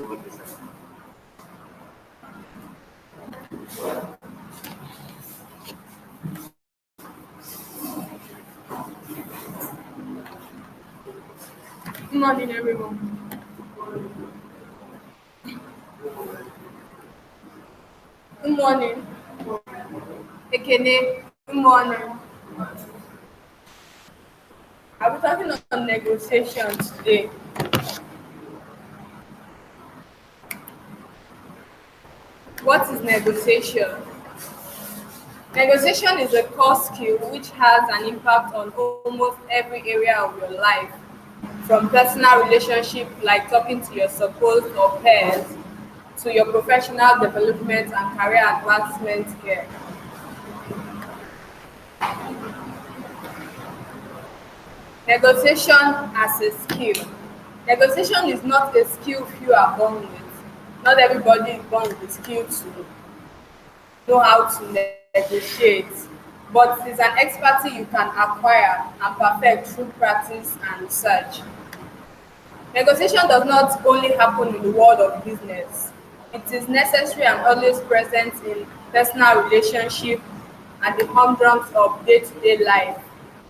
Good morning, everyone. Good morning. Ekene, good morning. I'll be talking on negotiation today. What is negotiation? Negotiation is a core skill which has an impact on almost every area of your life, from personal relationship like talking to your supposed or peers to your professional development and career advancement here. Negotiation as a skill. Negotiation is not a skill few are born with. Not everybody is born with the skill to know how to negotiate, but it's an expertise you can acquire and perfect through practice and research. Negotiation does not only happen in the world of business. It is necessary and always present in personal relationship and the humdrums of day-to-day life.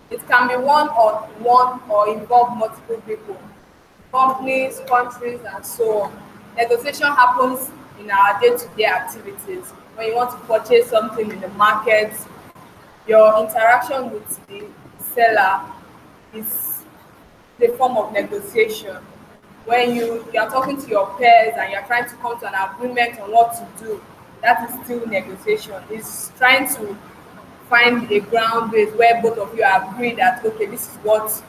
It can be one or involve multiple people, companies, countries, and so on. Negotiation happens in our day-to-day activities. When you want to purchase something in the market, your interaction with the seller is the form of negotiation. When you are talking to your peers and you're trying to come to an agreement on what to do, that is still negotiation. It's trying to find a ground base where both of you agree that okay, this is what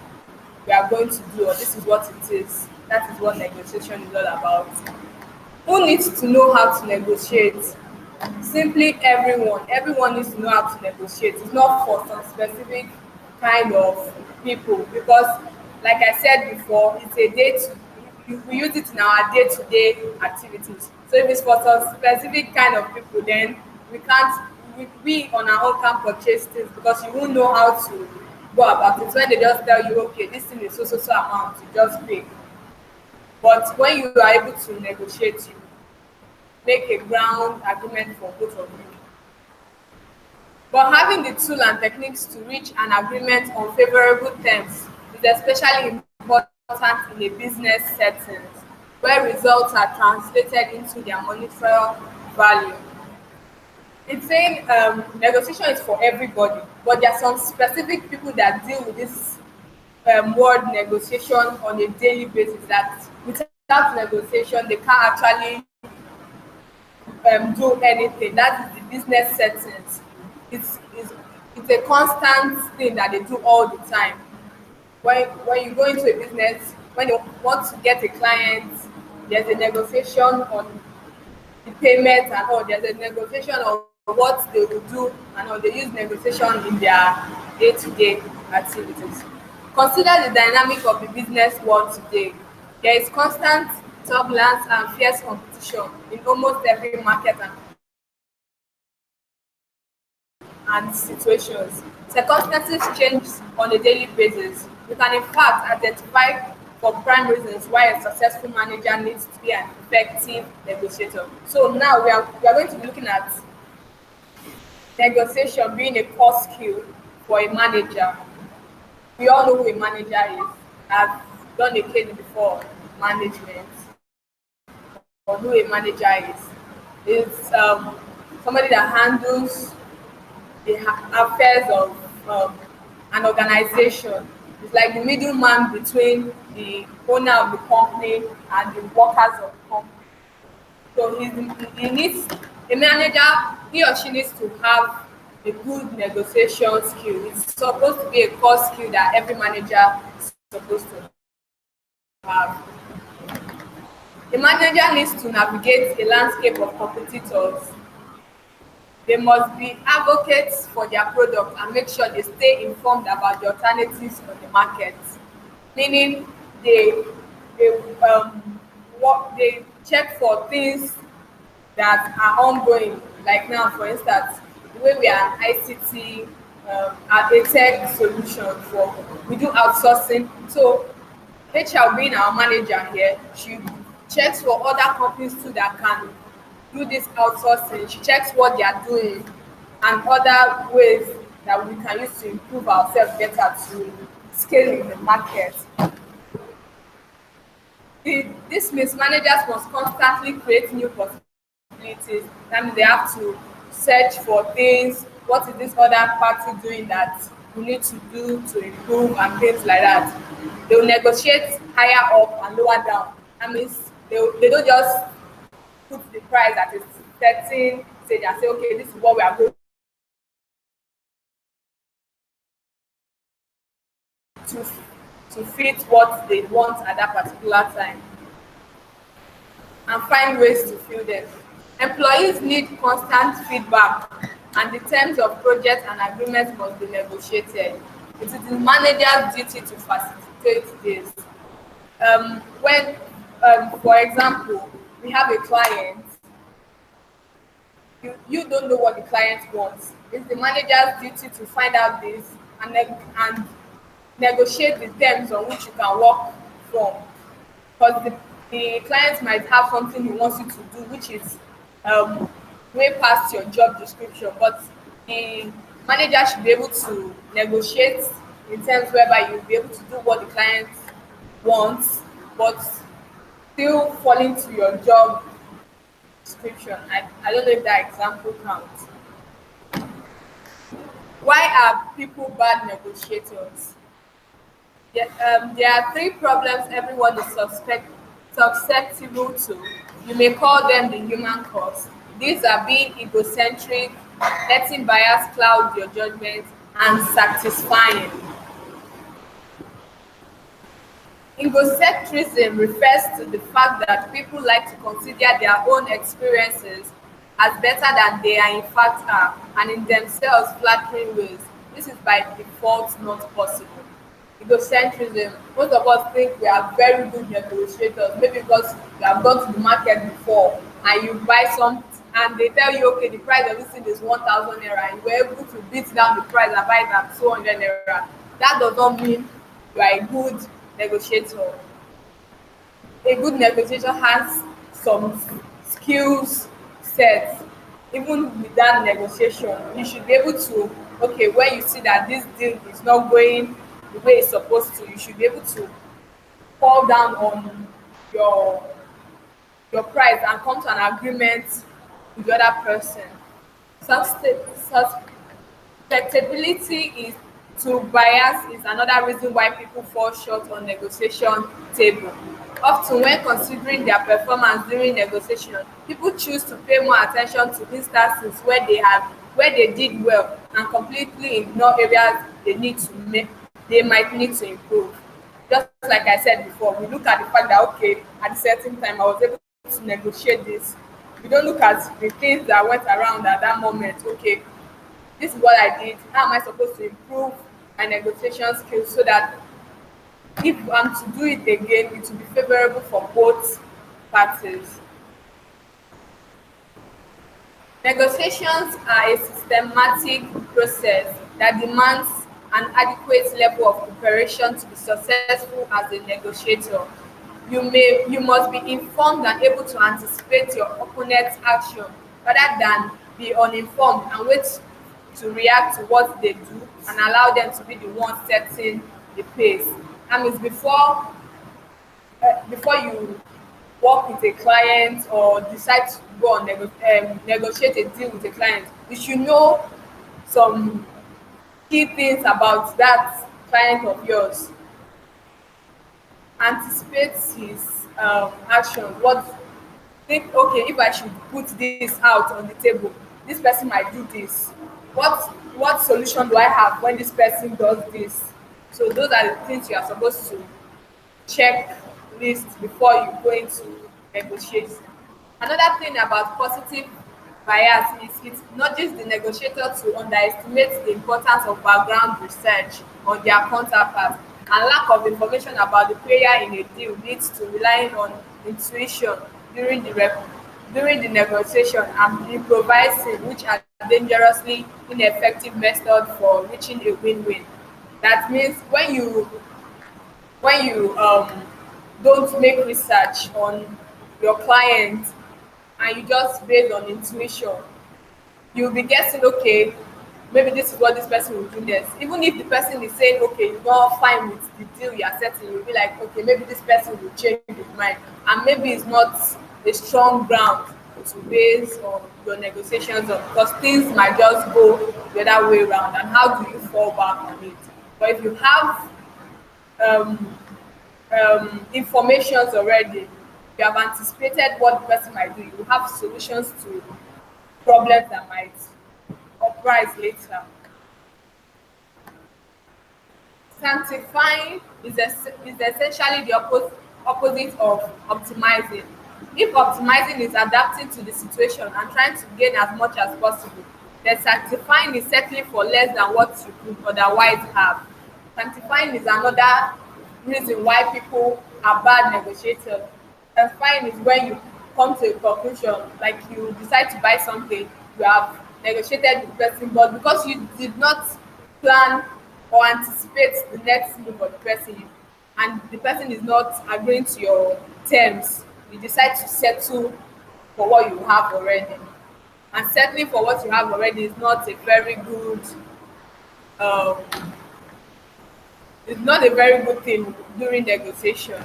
we are going to do or this is what it is. That is what negotiation is all about. Who needs to know how to negotiate? Simply everyone. Everyone needs to know how to negotiate. It's not for some specific kind of people because, like I said before, it's a day to we use it in our day-to-day activities. So if it's for some specific kind of people, then we can't we on our own can't purchase things because you won't know how to go about it. When they just tell you, okay, this thing is so amount, you just pay. But when you are able to negotiate, you make a ground agreement for both of you. But having the tool and techniques to reach an agreement on favorable terms is especially important in a business setting where results are translated into their monetary value. It's saying negotiation is for everybody, but there are some specific people that deal with this word negotiation on a daily basis that without negotiation they can't actually do anything. That is the business settings. It's it's a constant thing that they do all the time. When you go into a business, when you want to get a client, there's a negotiation on the payment and all. There's a negotiation on what they will do and all. They use negotiation in their day-to-day activities. Consider the dynamic of the business world today. There is constant turbulence and fierce competition in almost every market and situations. Circumstances change on a daily basis. We can in fact identify for prime reasons why a successful manager needs to be an effective negotiator. So now we are going to be looking at negotiation being a core skill for a manager. We all know who a manager is. I've done a case before management or who a manager is. It's somebody that handles the affairs of an organization. It's like the middleman between the owner of the company and the workers of the company. So he needs a manager. He or she needs to have a good negotiation skill. It's supposed to be a core skill that every manager is supposed to have. The manager needs to navigate a landscape of competitors. They must be advocates for their product and make sure they stay informed about the alternatives on the market. Meaning they they check for things that are ongoing. Like now, for instance, the way we are ICT, a tech solution we do outsourcing. So HR being our manager here, checks for other companies too that can do this outsourcing. She checks what they are doing and other ways that we can use to improve ourselves better to scale in the market. This means managers must constantly create new possibilities. That means they have to search for things. What is this other party doing that we need to do to improve and things like that. They will negotiate higher up and lower down. That means they don't just put the price at a certain stage and say, okay, this is what we are going to to fit what they want at that particular time and find ways to fill them. Employees need constant feedback, and the terms of projects and agreements must be negotiated. It is the manager's duty to facilitate this. When, for example, we have a client, you don't know what the client wants. It's the manager's duty to find out this and negotiate the terms on which you can work from. Because the client might have something he wants you to do, which is um, way past your job description, but the manager should be able to negotiate in terms whereby you'll be able to do what the client wants, but still falling to your job description. I don't know if that example counts. Why are people bad negotiators? There are three problems everyone is susceptible to. You may call them the human cost. These are being egocentric, letting bias cloud your judgment, and satisfying. Egocentrism refers to the fact that people like to consider their own experiences as better than they are in fact are, and in themselves flattering ways. This is by default not possible. Egocentrism, most of us think we are very good negotiators, maybe because you have gone to the market before and you buy some and they tell you, okay, the price of this thing is 1,000 naira, and you were able to beat down the price and buy it at 200 naira. That does not mean you are a good negotiator. A good negotiator has some skills set. Even with that negotiation, you should be able to, okay, when you see that this deal is not going the way it's supposed to, you should be able to fall down on your your price and come to an agreement with the other person. Susceptibility is to bias is another reason why people fall short on negotiation table. Often when considering their performance during negotiation, people choose to pay more attention to instances where they did well and completely ignore areas they might need to improve. Just like I said before, we look at the fact that okay, at a certain time I was able to negotiate this. We don't look at the things that went around at that moment. Okay, this is what I did. How am I supposed to improve my negotiation skills so that if I'm to do it again, it will be favorable for both parties. Negotiations are a systematic process that demands an adequate level of preparation to be successful as a negotiator. You must be informed and able to anticipate your opponent's action rather than be uninformed and wait to react to what they do and allow them to be the one setting the pace. That means before you work with a client or decide to go on negotiate a deal with a client, you should know some key things about that client of yours. Anticipate his actions. What think, okay, if I should put this out on the table, this person might do this. What solution do I have when this person does this? So those are the things you are supposed to check list before you go into negotiate. Another thing about positive bias is it nudges the negotiator to underestimate the importance of background research on their counterpart, and lack of information about the player in a deal leads to relying on intuition during during the negotiation and improvising, which are dangerously ineffective methods for reaching a win-win. That means when you don't make research on your client, and you just based on intuition, you'll be guessing, okay, maybe this is what this person will do next. Even if the person is saying, okay, you're not fine with the deal you are setting, you'll be like, okay, maybe this person will change his mind. And maybe it's not a strong ground to base on your negotiations on, because things might just go the other way around. And how do you fall back on it? But if you have um, informations already, you have anticipated what the person might do, you have solutions to problems that might uprise later. Sanctifying is essentially the opposite of optimizing. If optimizing is adapting to the situation and trying to gain as much as possible, then sanctifying is settling for less than what you could otherwise have. Sanctifying is another reason why people are bad negotiators. Sanctifying is when you come to a conclusion, like you decide to buy something, you have negotiated with the person, but because you did not plan or anticipate the next move of the person, and the person is not agreeing to your terms, you decide to settle for what you have already. And settling for what you have already is not a very good um, it's not a very good thing during negotiation.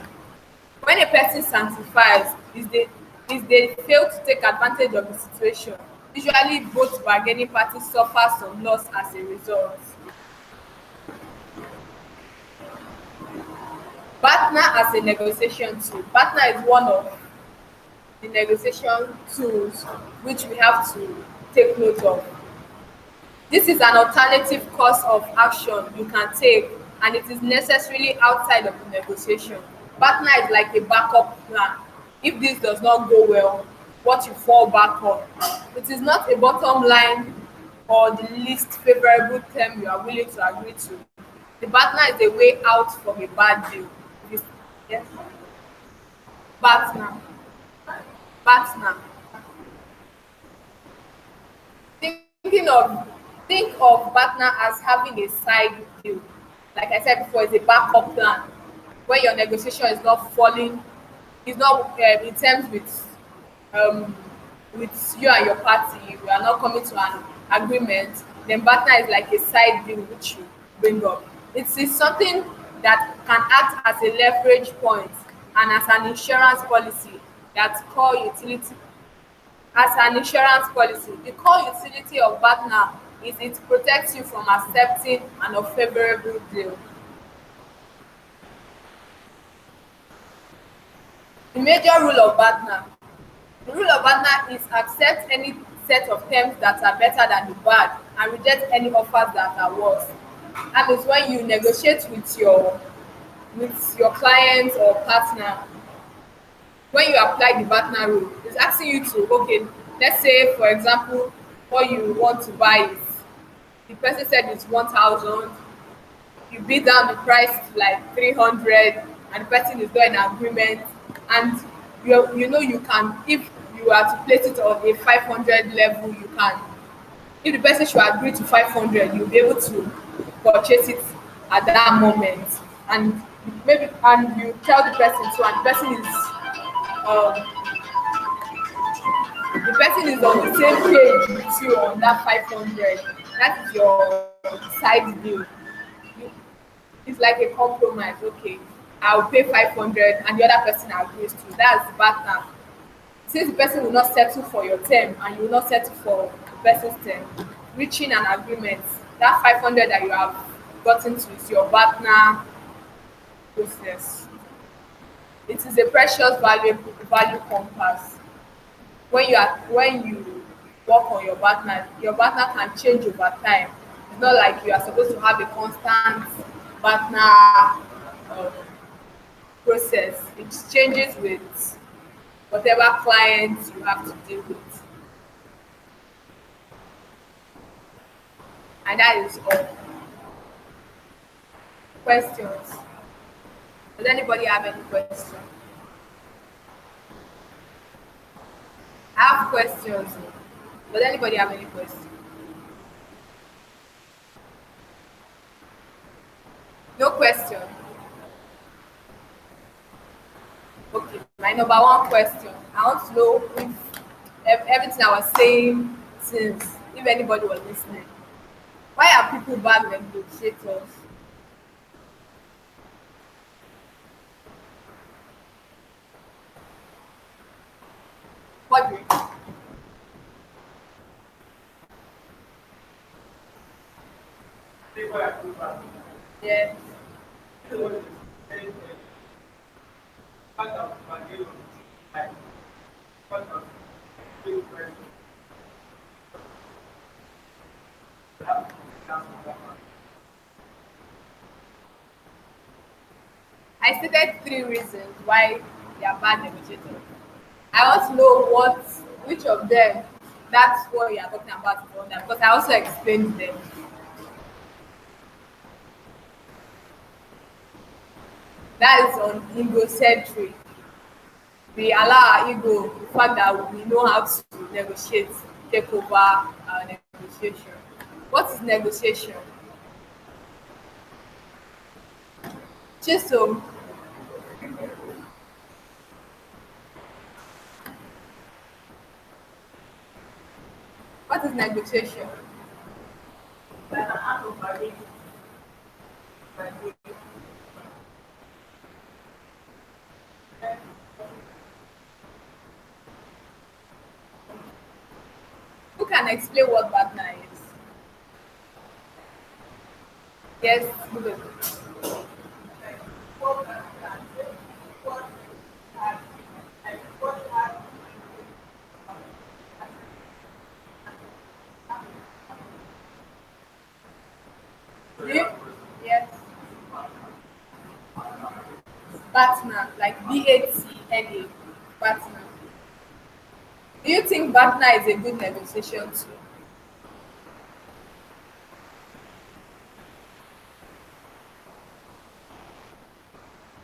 When a person sanctifies, is they fail to take advantage of the situation. Usually both bargaining parties suffer some loss as a result. Partner as a negotiation tool. Partner is one of the negotiation tools which we have to take note of. This is an alternative course of action you can take, and it is necessarily outside of the negotiation. Partner is like a backup plan. If this does not go well, what you fall back on. It is not a bottom line or the least favorable term you are willing to agree to. The partner is a way out from a bad deal. Yes. Partner. Partner. Thinking of think of partner as having a side deal. Like I said before, it's a backup plan. When your negotiation is not falling, is not in terms um, with you and your party, you are not coming to an agreement, then partner is like a side deal which you bring up. It is something that can act as a leverage point and as an insurance policy that core utility as an insurance policy. The core utility of partner is it protects you from accepting an unfavorable deal. The major rule of partner. The rule of partner is accept any set of terms that are better than the bad and reject any offers that are worse. That means when you negotiate with your client or partner, when you apply the partner rule, it's asking you to, okay, let's say for example, what you want to buy is, the person said it's 1,000, you bid down the price to like 300, and the person is not in agreement, and you know you can, if you are to place it on a 500 level, you can, if the person should agree to 500, you'll be able to purchase it at that moment. And maybe, and you tell the person too, and um the person is on the same page with you on that 500. That is your side deal. You, it's like a compromise. Okay, I'll pay 500 and the other person agrees to. That's the partner. Since the person will not settle for your term and you will not settle for the person's term, reaching an agreement, that 500 that you have gotten to is your partner process. It is a precious value compass. When you work on your partner can change over time. It's not like you are supposed to have a constant partner um, process. It changes with whatever clients you have to deal with. And that is all. Questions? Does anybody have any questions? I have questions. Does anybody have any questions? No question. Okay. My number one question. I want to know if everything I was saying since, if anybody was listening. Why are people bad negotiators? What do you Yes. I stated three reasons why they are bad negotiators. I want to know which of them, that's what you are talking about for them, because I also explained them. That is on egocentric. We allow our ego, the fact that we know how to negotiate, take over our negotiation. What is negotiation? Chisom, what is negotiation? Who can explain what partner is? Yes, good. Do you? Yes. Partner, like BATNA, partner. Do you think partner is a good negotiation tool?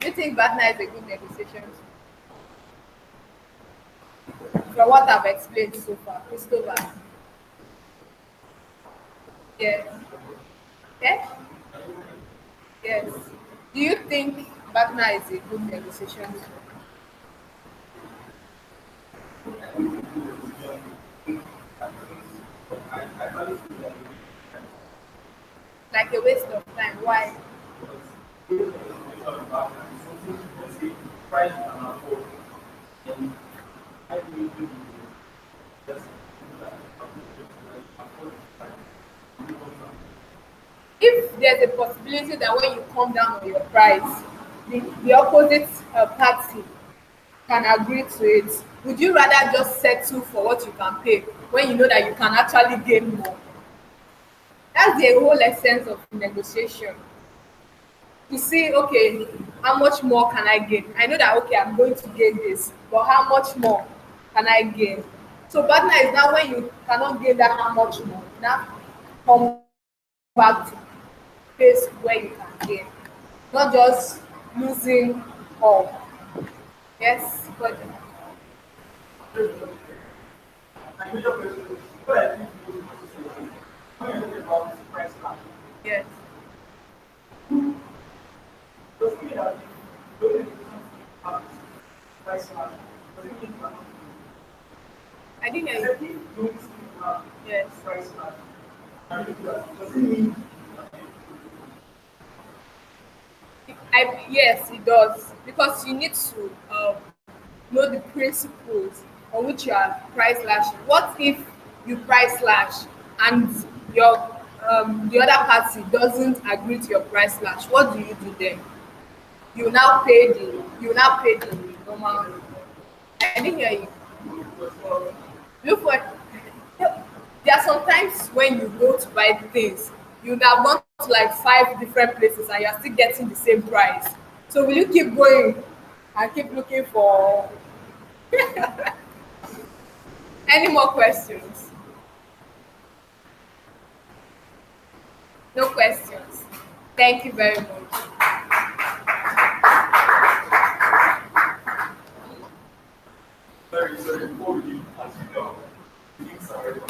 Do you think partner is a good negotiation tool? From what I've explained so far, Christopher. Yes. Yes. Yes. Do you think partner is a good negotiation tool? Like a waste of time? Why? If there's a possibility that when you come down on your price, the opposite party can agree to it, would you rather just settle for what you can pay when you know that you can actually gain more? That's the whole essence of negotiation. To see, okay, how much more can I gain? I know that, okay, I'm going to gain this, but how much more can I gain? So partner is now when you cannot gain that how much more, now come back to place where you can gain, not just losing all. Yes, but yes, I think yes. Yes, it does, because you need to know the principles on which you are price slashing. What if you price slash and your the other party doesn't agree to your price slash? What do you do then? You now pay the normal. I didn't hear you. Look for there are sometimes when you go to buy things, you would have gone to like five different places and you're still getting the same price. So will you keep going and keep looking for any more questions? No questions. Thank you very much. Sorry, before we continue, the links are already